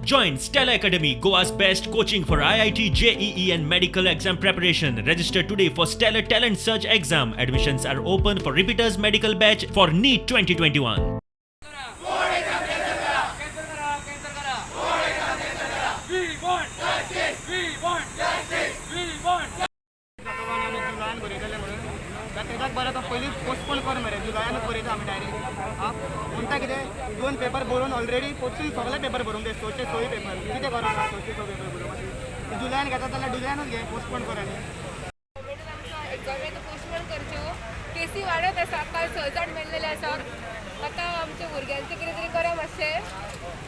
Join Stella Academy, Goa's best coaching for IIT, JEE, and medical exam preparation. Register today for Stellar Talent Search exam. Admissions are open for repeaters medical batch for NEET 2021. बरं तर पयलीं postpone कर मरे जुलयानूच बरयता आमी direct म्हणटा कितें 2 paper बरोवन ऑलरेडी पोस्टून सगळे पेपर बरोवंक जाय 606 पेपर कितें करप 606 पेपर बरोवप जुलयान घेता जाल्यार जुलयानूच घे पोस्टपोन कर आनी एक्झामी पोस्टपोन करच्यो केसी वाडत आसा काल 6 जाण मेल्लेले आसात आतां आमच्या भुरग्यांचें कितें तरी करा मातशें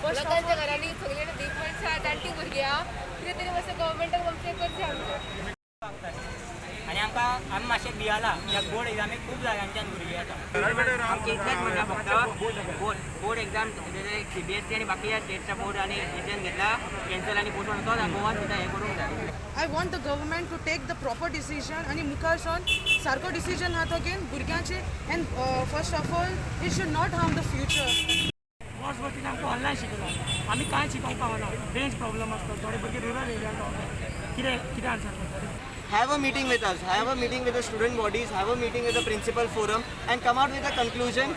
लोकांच्या घरांनी सगळे वीक मनशां जाणटी भुरगीं आहा कितें तरी मातशें गव्हर्मेंटान मातशें करचें आमचें आणि आम्ही मातशें भियाला ह्या बोर्ड एग्जामीक खूब जाग्यांच्यान भुरगीं येता आमचे इतलेंच म्हणटा फक्त बोर्ड एग्जाम CBSE आणि बाकी स्टेटच्या बोर्ड आणि डिसिजन घेतला कॅन्सल आणि पोस्टपोन तो गोवान सुद्दां हें करूंक जाय I want the government to take the proper decision आणि मुखार सावन सारको डिसिजन हा तो घेवन भुरग्यांचे and first of all it should not harm the future. वर्स वर्षी आमकां ऑनलायन शिकयला आमी कांय शिकोवंक पावना रेंज प्रॉब्लम आसता थोडे भुरगे रुरल एरियान कितें आन्सर करता have a meeting with us, have a meeting with the student bodies, have a meeting with the principal forum and come out with a conclusion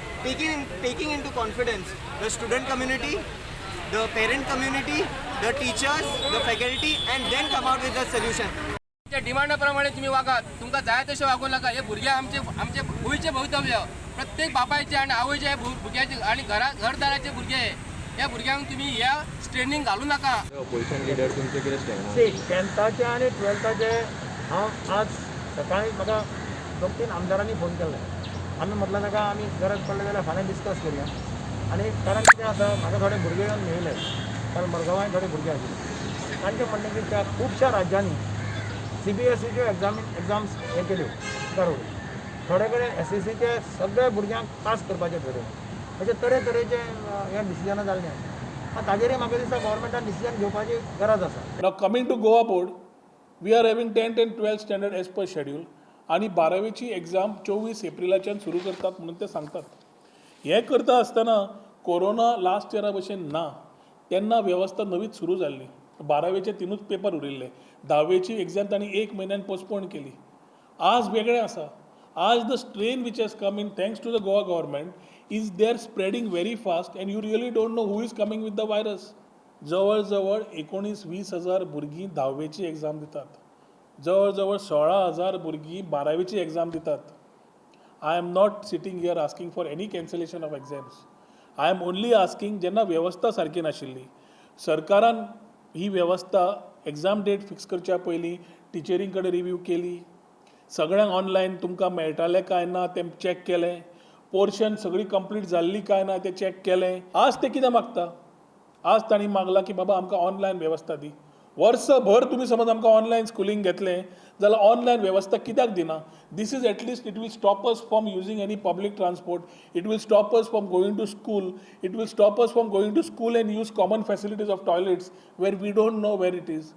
taking into confidence the student community, the parent community, the teachers, the faculty and then come out with a solution. डिमांडाप्रमाणे तुम्ही वागा तुमका जाय तसे वागू नका हे भुरगे आमचे भविष्य भवितव्य प्रत्येक बापायचे आणि आवयचे भुरग्याचे आणि घरदाराचे भुरगे ह्या भुरग्यांक तुम्ही ह्या स्ट्रेनिंग घालू नका ऑपोजिशन लिडर तुमचे कितें स्टँड 10th आनी 12th हांव आज सकाळी म्हाका 2-3 आमदारांनी फोन केल्ले आमी म्हटलं नाका आमी गरज पडले जाल्यार फाल्यां डिस्कस करया आनी कारण कितें आसा म्हाका थोडे भुरगे येवन मेळिल्ले कारण मडगांवांय थोडे भुरगे आशिल्ले तांचे म्हणणें की त्या खुबश्या राज्यांनी CBSEच्यो एग्जाम्स हे केल्यो थारोवल्यो थोडे कडेन SSCचे सगळ्या भुरग्यांक पास करपाचें थारावलें अशे तरेतरेचे हे डिसिजनां जाल्ले आसा ताजेरय म्हाका दिसता गव्हर्मेंटान डिसिजन घेवपाची गरज आसा. Now coming to Goa board, we are having 10th and 12th standard as per schedule आणि 12वीची एक्झाम 24 एप्रिलाच्यान सुरू करतात म्हणून ते सांगतात हे करता आसतना कोरोना लास्ट इयरा भशेन ना तेन्ना वेवस्था नवीच सुरू जाल्ली 12वेचे 3च पेपर उरिल्ले 10वेची एक्झाम तांणी 1 म्हयन्यान पोस्टपोन केली आज वेगळें आसा आज the strain which has come in thanks to the Goa government is they are spreading very fast and you really don't know who is coming with the virus जवळ जवळ 19-20 हजार भुरगीं 10वेची एक्झाम दितात जवळ जवळ 16,000 भुरगीं 12वेची एक्झाम दितात I am not sitting here asking for any cancellation of exams I am only asking जेन्ना वेवस्था सारकी नाशिल्ली सरकारान ही वेवस्था एक्झाम डेट फिक्स करच्या पयलीं टिचरीं कडेन रिव्यू केली सगळ्यांक ऑनलायन तुमकां मेळटालें काय ना तें चॅक केलें पोर्शन सगळी कंप्लीट जाल्ली काय ना तें चॅक केलें आज ते कितें मागता आज तांणी मागला की बाबा आमकां ऑनलायन वेवस्था दी वर्सभर तुमी समज आमकां ऑनलायन स्कुलींग घेतलें जाल्यार ऑनलायन वेवस्था कित्याक दिना this is at least it will stop us from using any public transport it will stop us from going to school it will stop us from going to school and use common facilities of toilets where we don't know where it is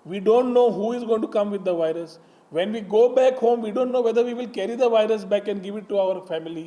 we don't know who is going to come with the virus when we go back home we don't know whether we will carry the virus back and give it to our family